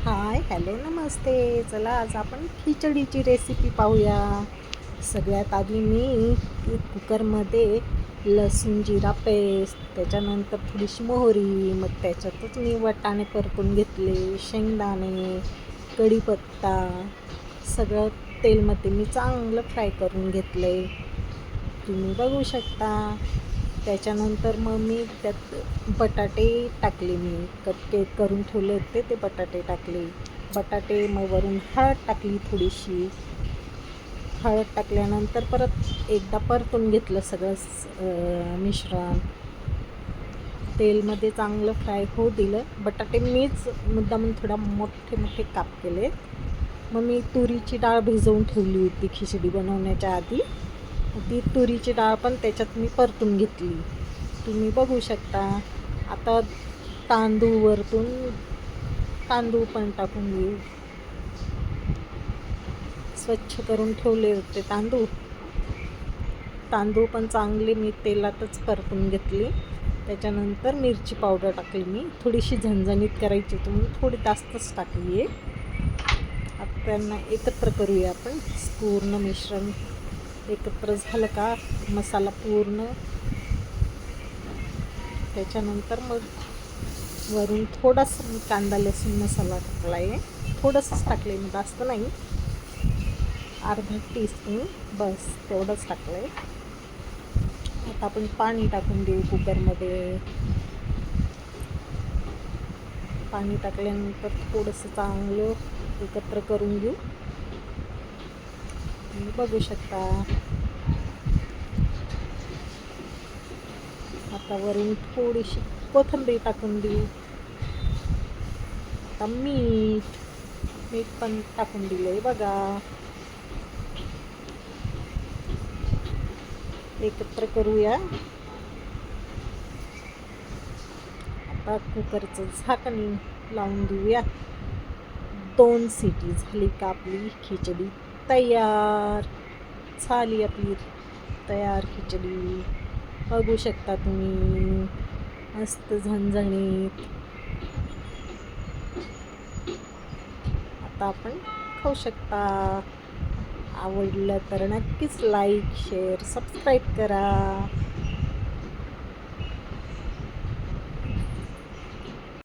हाय, hello, नमस्ते. चला आज आपण खिचडीची रेसिपी पाहूया. सगळ्यात आधी मी कुकरमध्ये लसूण जिरा पेस्ट, त्याच्यानंतर थोडीशी मोहरी, मग त्याच्यातच मी वाटाणे परतून घेतले, शेंगदाणे, कढीपत्ता, सगळं तेलमध्ये मी चांगलं फ्राय करून घेतले, तुम्ही बघू शकता. त्याच्यानंतर मग मी त्यात बटाटे टाकले, मी कट करून ठेवले होते ते बटाटे टाकले. बटाटे मग वरून हळद टाकली, थोडीशी हळद टाकल्यानंतर परत एकदा परतून घेतलं सगळं मिश्रण. तेलमध्ये चांगलं फ्राय होऊ दिलं. बटाटे मीच मुद्दामून थोडा मोठे मोठे काप केले. मग मी तुरीची डाळ भिजवून ठेवली होती खिचडी बनवण्याच्या आधी. ती तुरीची डाळ पण त्याच्यात मी परतून घेतली, तुम्ही बघू शकता. आता तांदूळ पण टाकून घेऊ. स्वच्छ करून ठेवले होते तांदूळ पण चांगले मी तेलातच परतून घेतले. त्याच्यानंतर मिरची पावडर टाकली, मी थोडीशी झणझणीत करायची तुम्ही थोडी जास्तच टाकली आहे. आता त्यांना एकत्र करूया आपण. पूर्ण मिश्रण एकत्र झालं का मसाला पूर्ण, त्याच्यानंतर मग वरून थोडासा कांदा लसूण मसाला टाकला आहे. थोडंसंच टाकलं मी, जास्त नाही, अर्धा टीस्पून बस तेवढंच टाकलं आहे. आता आपण पाणी टाकून देऊ कुकरमध्ये. पाणी टाकल्यानंतर थोडंसं चांगलं एकत्र करून घेऊ, तुम्ही बघू शकता. आता वरून थोडीशी कोथिंबीर टाकून देऊ. आता मीठ पण टाकून दिलंय बघा. एकत्र करूया. आता कुकरचं झाकण लावून देऊया. 2 शिटी झाली का आपली खिचडी तयार झाली. आपली तयार खिचडी बघू शकता तुम्ही, मस्त झणझणीत. आता आपण खाऊ शकता. आवडलं तर नक्कीच लाईक, शेअर, सबस्क्राईब करा.